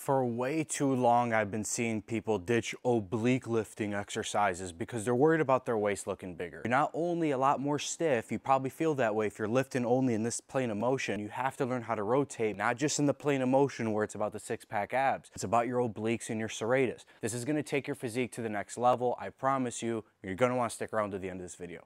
For way too long, I've been seeing people ditch oblique lifting exercises because they're worried about their waist looking bigger. You're not only a lot more stiff, you probably feel that way if you're lifting only in this plane of motion. You have to learn how to rotate, not just in the plane of motion where it's about the six-pack abs. It's about your obliques and your serratus. This is gonna take your physique to the next level. I promise you, you're gonna wanna stick around to the end of this video.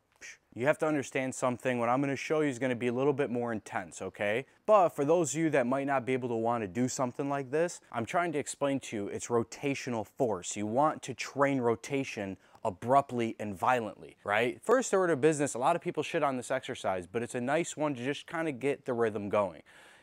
You have to understand something. What I'm going to show you is going to be a little bit more intense, okay? But for those of you that might not be able to want to do something like this, I'm trying to explain to you it's rotational force. You want to train rotation abruptly and violently, right? First order of business, a lot of people shit on this exercise, but it's a nice one to just kind of get the rhythm going.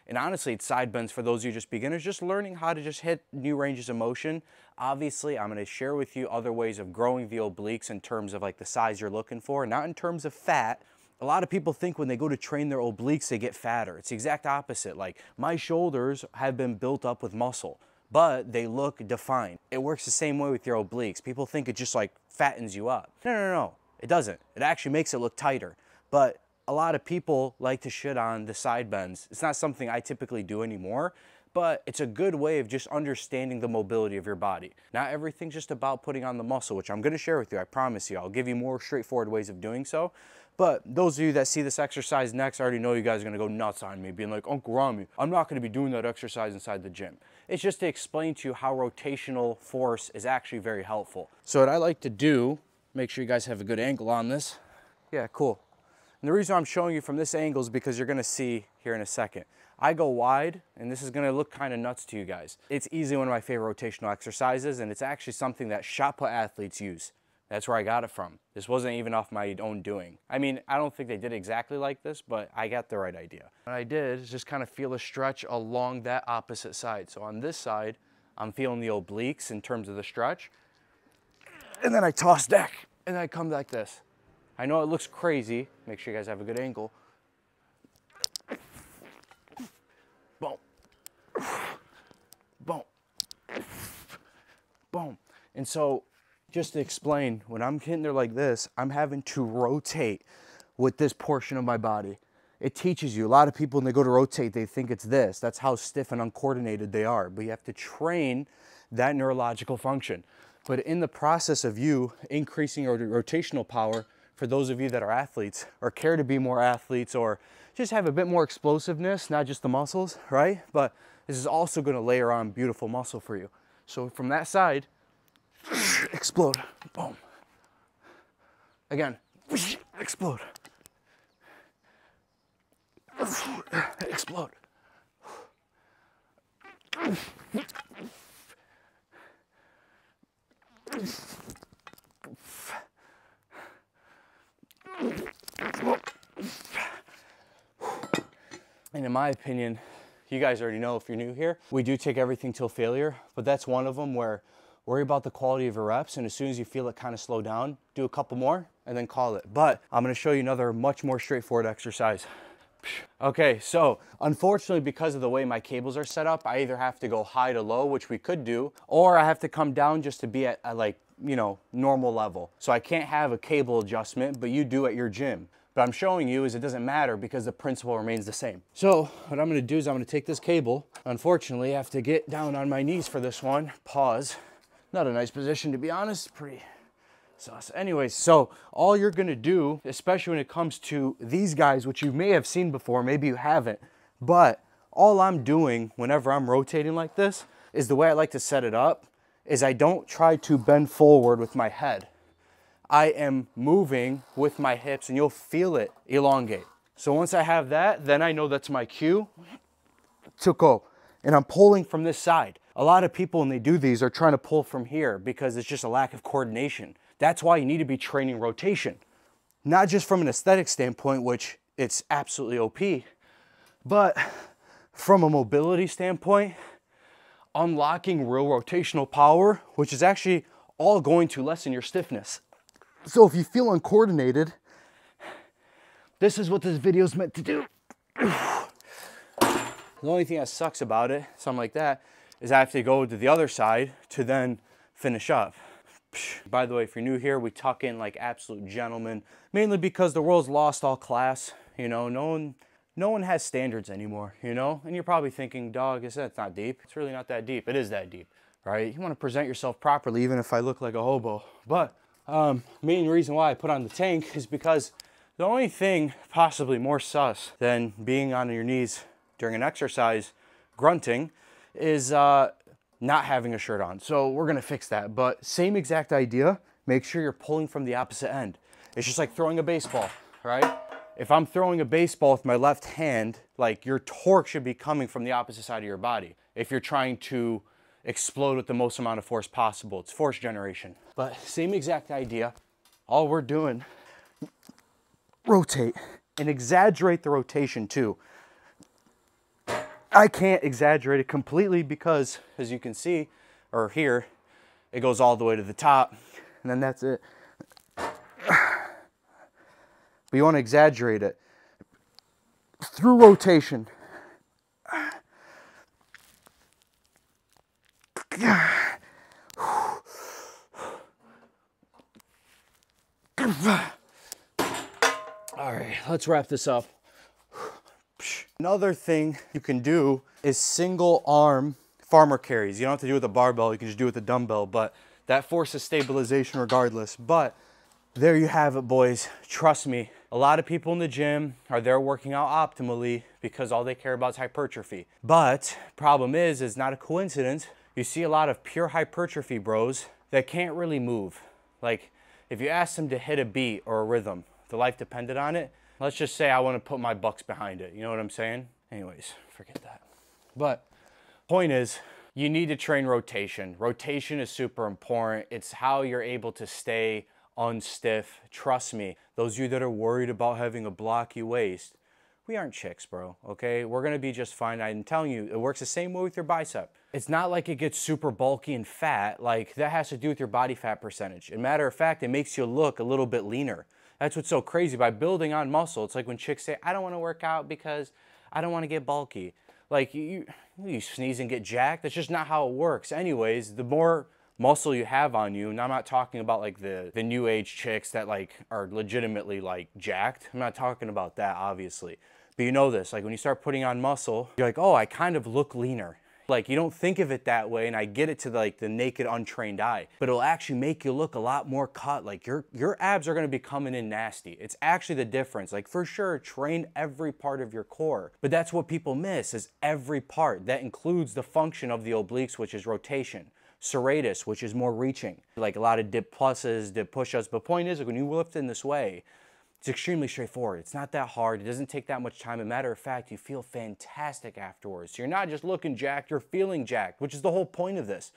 And honestly, it's side bends for those of you just beginners, just learning how to just hit new ranges of motion. Obviously, I'm going to share with you other ways of growing the obliques in terms of like the size you're looking for, not in terms of fat. A lot of people think when they go to train their obliques, they get fatter. It's the exact opposite. Like my shoulders have been built up with muscle, but they look defined. It works the same way with your obliques. People think it just like fattens you up. No, it doesn't. It actually makes it look tighter. But a lot of people like to shit on the side bends. It's not something I typically do anymore, but it's a good way of just understanding the mobility of your body. Not everything's just about putting on the muscle, which I'm gonna share with you, I promise you. I'll give you more straightforward ways of doing so. But those of you that see this exercise next, I already know you guys are gonna go nuts on me, being like, Uncle Rami, I'm not gonna be doing that exercise inside the gym. It's just to explain to you how rotational force is actually very helpful. So what I like to do, make sure you guys have a good angle on this. Yeah, cool. And the reason I'm showing you from this angle is because you're gonna see here in a second. I go wide, and this is gonna look kind of nuts to you guys. It's easily one of my favorite rotational exercises, and it's actually something that shot put athletes use. That's where I got it from. This wasn't even off my own doing. I mean, I don't think they did exactly like this, but I got the right idea. What I did is just kind of feel a stretch along that opposite side. So on this side, I'm feeling the obliques in terms of the stretch, and then I toss back, and then I come like this. I know it looks crazy. Make sure you guys have a good angle. Boom. Boom. Boom. And so, just to explain, when I'm hitting there like this, I'm having to rotate with this portion of my body. It teaches you. A lot of people, when they go to rotate, they think it's this. That's how stiff and uncoordinated they are. But you have to train that neurological function. But in the process of you increasing your rotational power, for those of you that are athletes or care to be more athletes or just have a bit more explosiveness, not just the muscles, right? But this is also gonna layer on beautiful muscle for you. So from that side, explode, boom. Again, explode. Explode. And in my opinion, you guys already know if you're new here, we do take everything till failure, but that's one of them where worry about the quality of your reps, and as soon as you feel it kind of slow down, do a couple more and then call it. But I'm gonna show you another much more straightforward exercise. Okay, so unfortunately, because of the way my cables are set up, I either have to go high to low, which we could do, or I have to come down just to be at like, you know, normal level. So I can't have a cable adjustment, but you do at your gym. But I'm showing you is it doesn't matter because the principle remains the same. So what I'm gonna do is I'm gonna take this cable. Unfortunately, I have to get down on my knees for this one. Pause. Not a nice position, to be honest. Pretty sus. Anyways, so all you're gonna do, especially when it comes to these guys, which you may have seen before, maybe you haven't, but all I'm doing whenever I'm rotating like this is the way I like to set it up is I don't try to bend forward with my head. I am moving with my hips and you'll feel it elongate. So once I have that, then I know that's my cue to go. And I'm pulling from this side. A lot of people when they do these are trying to pull from here because it's just a lack of coordination. That's why you need to be training rotation. Not just from an aesthetic standpoint, which it's absolutely OP, but from a mobility standpoint, unlocking real rotational power, which is actually all going to lessen your stiffness. So if you feel uncoordinated, this is what this video is meant to do. The only thing that sucks about it, something like that, is I have to go to the other side to then finish up. By the way, if you're new here, we tuck in like absolute gentlemen, mainly because the world's lost all class. You know, no no one has standards anymore, you know? And you're probably thinking, dog, it's not deep. It's really not that deep. It is that deep, right? You want to present yourself properly, even if I look like a hobo. But main reason why I put on the tank is because the only thing possibly more sus than being on your knees during an exercise, grunting, is not having a shirt on. So we're gonna fix that. But same exact idea, make sure you're pulling from the opposite end. It's just like throwing a baseball, right? If I'm throwing a baseball with my left hand, like your torque should be coming from the opposite side of your body. If you're trying to explode with the most amount of force possible, it's force generation. But same exact idea. All we're doing, rotate and exaggerate the rotation too. I can't exaggerate it completely because, as you can see, or hear, it goes all the way to the top, and then that's it. But you want to exaggerate it through rotation. All right, let's wrap this up. Another thing you can do is single arm farmer carries. You don't have to do it with a barbell, you can just do it with a dumbbell, but that forces stabilization regardless. But there you have it, boys. Trust me, a lot of people in the gym are there working out optimally because all they care about is hypertrophy. But problem is, it's not a coincidence. You see a lot of pure hypertrophy bros that can't really move. Like if you ask them to hit a beat or a rhythm, the life depended on it, let's just say I want to put my bucks behind it. You know what I'm saying? Anyways, forget that. But point is, you need to train rotation. Rotation is super important. It's how you're able to stay unstiff. Trust me, those of you that are worried about having a blocky waist, we aren't chicks, bro, okay? We're gonna be just fine. I'm telling you, it works the same way with your bicep. It's not like it gets super bulky and fat. Like, that has to do with your body fat percentage. As a matter of fact, it makes you look a little bit leaner. That's what's so crazy. By building on muscle, it's like when chicks say, I don't want to work out because I don't want to get bulky. Like, you sneeze and get jacked. That's just not how it works. Anyways, the more muscle you have on you, and I'm not talking about like the new age chicks that like are legitimately like jacked. I'm not talking about that, obviously. But you know this, like when you start putting on muscle, you're like, oh, I kind of look leaner. Like, you don't think of it that way, and I get it to like the naked, untrained eye, but it'll actually make you look a lot more cut. Like your abs are gonna be coming in nasty. It's actually the difference. Like, for sure, train every part of your core, but that's what people miss, is every part. That includes the function of the obliques, which is rotation. Serratus, which is more reaching. Like a lot of dip pluses, dip push-ups, but point is, like, when you lift in this way, it's extremely straightforward. It's not that hard. It doesn't take that much time. As a matter of fact, you feel fantastic afterwards. So you're not just looking jacked, you're feeling jacked, which is the whole point of this.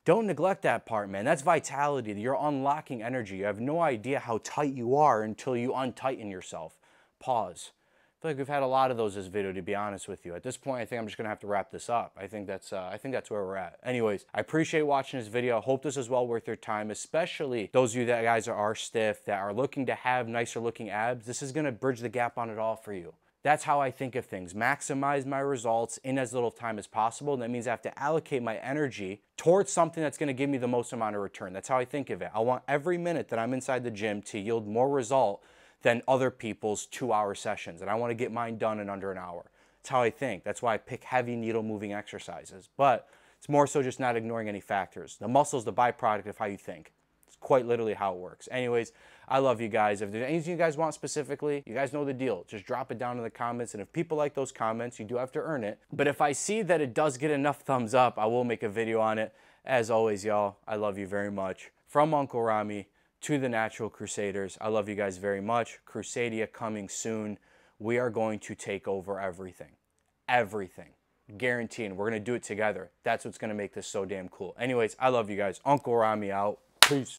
Don't neglect that part, man. That's vitality. You're unlocking energy. You have no idea how tight you are until you untighten yourself. Pause. I feel like we've had a lot of those this video, to be honest with you. At this point, I think I'm just gonna have to wrap this up. I think that's where we're at. Anyways, I appreciate watching this video. I hope this is well worth your time, especially those of you that guys are stiff, that are looking to have nicer looking abs. This is gonna bridge the gap on it all for you. That's how I think of things. Maximize my results in as little time as possible. And that means I have to allocate my energy towards something that's gonna give me the most amount of return. That's how I think of it. I want every minute that I'm inside the gym to yield more result than other people's 2-hour sessions. And I want to get mine done in under an hour. That's how I think. That's why I pick heavy needle moving exercises. But it's more so just not ignoring any factors. The muscle is the byproduct of how you think. It's quite literally how it works. Anyways, I love you guys. If there's anything you guys want specifically, you guys know the deal. Just drop it down in the comments. And if people like those comments, you do have to earn it. But if I see that it does get enough thumbs up, I will make a video on it. As always, y'all, I love you very much. From Uncle Rami to the Natural Crusaders, I love you guys very much. Crusadia coming soon. We are going to take over everything. Everything. Guaranteeing. We're going to do it together. That's what's going to make this so damn cool. Anyways, I love you guys. Uncle Rami out. Peace.